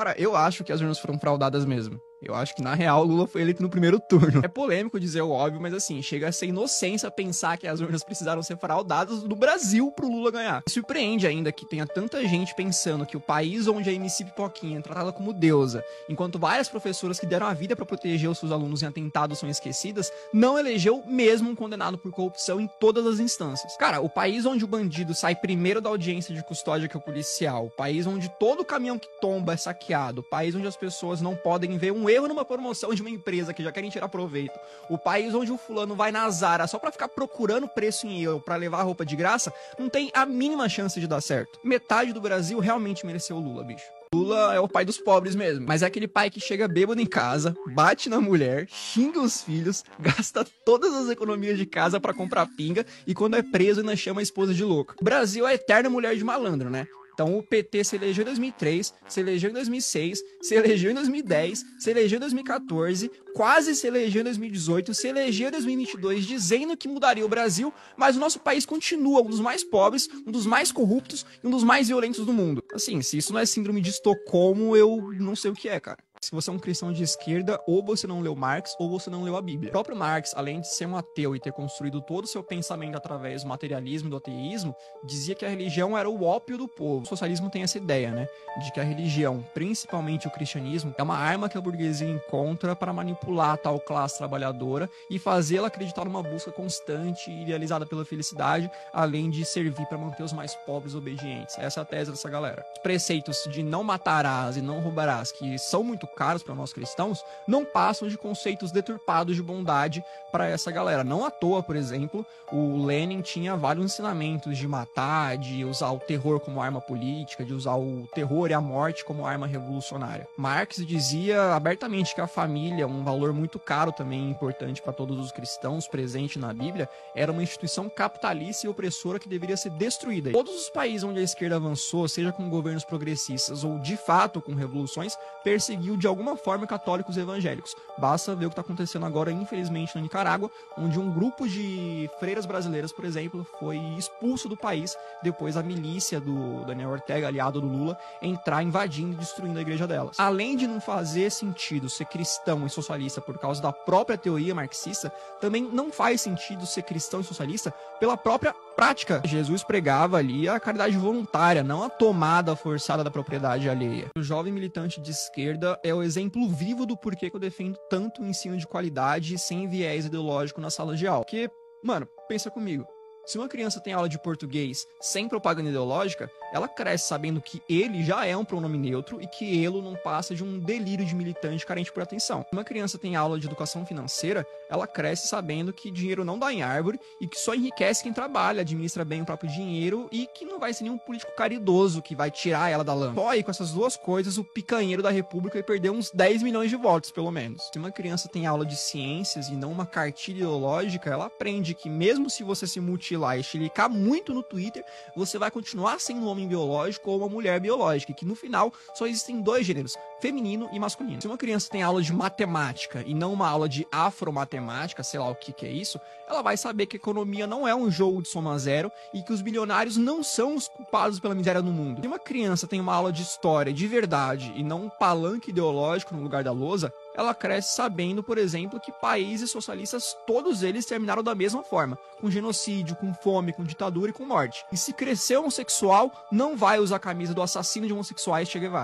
Cara, eu acho que as urnas foram fraudadas mesmo. Eu acho que, na real, o Lula foi eleito no primeiro turno. É polêmico dizer o óbvio, mas assim, chega a ser inocência pensar que as urnas precisaram ser fraudadas no Brasil pro Lula ganhar. Surpreende ainda que tenha tanta gente pensando que o país onde a MC Pipoquinha é tratada como deusa, enquanto várias professoras que deram a vida pra proteger os seus alunos em atentados são esquecidas, não elegeu mesmo um condenado por corrupção em todas as instâncias. Cara, o país onde o bandido sai primeiro da audiência de custódia que é o policial, o país onde todo caminhão que tomba é saqueado, o país onde as pessoas não podem ver um erro numa promoção de uma empresa que já querem tirar proveito, o país onde o fulano vai na Zara só pra ficar procurando preço em euro pra levar roupa de graça, não tem a mínima chance de dar certo. Metade do Brasil realmente mereceu o Lula, bicho. Lula é o pai dos pobres mesmo, mas é aquele pai que chega bêbado em casa, bate na mulher, xinga os filhos, gasta todas as economias de casa pra comprar pinga e quando é preso ainda chama a esposa de louca. O Brasil é a eterna mulher de malandro, né? Então o PT se elegeu em 2003, se elegeu em 2006, se elegeu em 2010, se elegeu em 2014, quase se elegeu em 2018, se elegeu em 2022 dizendo que mudaria o Brasil, mas o nosso país continua um dos mais pobres, um dos mais corruptos e um dos mais violentos do mundo. Assim, se isso não é síndrome de Estocolmo, eu não sei o que é, cara. Se você é um cristão de esquerda, ou você não leu Marx, ou você não leu a Bíblia. O próprio Marx, além de ser um ateu e ter construído todo o seu pensamento através do materialismo e do ateísmo, dizia que a religião era o ópio do povo. O socialismo tem essa ideia, né? De que a religião, principalmente o cristianismo, é uma arma que a burguesia encontra para manipular a tal classe trabalhadora e fazê-la acreditar numa busca constante e idealizada pela felicidade, além de servir para manter os mais pobres obedientes. Essa é a tese dessa galera. Os preceitos de não matarás e não roubarás, que são muito caros para nós cristãos, não passam de conceitos deturpados de bondade para essa galera. Não à toa, por exemplo, o Lenin tinha vários ensinamentos de matar, de usar o terror como arma política, de usar o terror e a morte como arma revolucionária. Marx dizia abertamente que a família, um valor muito caro também importante para todos os cristãos, presente na Bíblia, era uma instituição capitalista e opressora que deveria ser destruída. Todos os países onde a esquerda avançou, seja com governos progressistas ou de fato com revoluções, perseguiu de alguma forma católicos evangélicos. Basta ver o que está acontecendo agora, infelizmente, na Nicarágua, onde um grupo de freiras brasileiras, por exemplo, foi expulso do país depois da milícia do Daniel Ortega, aliado do Lula, entrar invadindo e destruindo a igreja delas. Além de não fazer sentido ser cristão e socialista por causa da própria teoria marxista, também não faz sentido ser cristão e socialista pela própria prática. Jesus pregava ali a caridade voluntária, não a tomada forçada da propriedade alheia. O jovem militante de esquerda é o exemplo vivo do porquê que eu defendo tanto o ensino de qualidade sem viés ideológico na sala de aula. Porque, mano, pensa comigo. Se uma criança tem aula de português sem propaganda ideológica, ela cresce sabendo que ele já é um pronome neutro e que ele não passa de um delírio de militante carente por atenção. Se uma criança tem aula de educação financeira, ela cresce sabendo que dinheiro não dá em árvore e que só enriquece quem trabalha, administra bem o próprio dinheiro e que não vai ser nenhum político caridoso que vai tirar ela da lama. Só aí, com essas duas coisas, o picanheiro da república vai perder uns 10 milhões de votos, pelo menos. Se uma criança tem aula de ciências e não uma cartilha ideológica, ela aprende que mesmo se você se mutilar e chilicar muito no Twitter, você vai continuar sendo um homem biológico ou uma mulher biológica, e que no final só existem dois gêneros, feminino e masculino. Se uma criança tem aula de matemática e não uma aula de afromatemática, sei lá o que é isso, ela vai saber que a economia não é um jogo de soma zero e que os bilionários não são os culpados pela miséria no mundo. Se uma criança tem uma aula de história de verdade e não um palanque ideológico no lugar da lousa, ela cresce sabendo, por exemplo, que países socialistas, todos eles terminaram da mesma forma, com genocídio, com fome, com ditadura e com morte. E se crescer homossexual, não vai usar a camisa do assassino de homossexuais Che Guevara.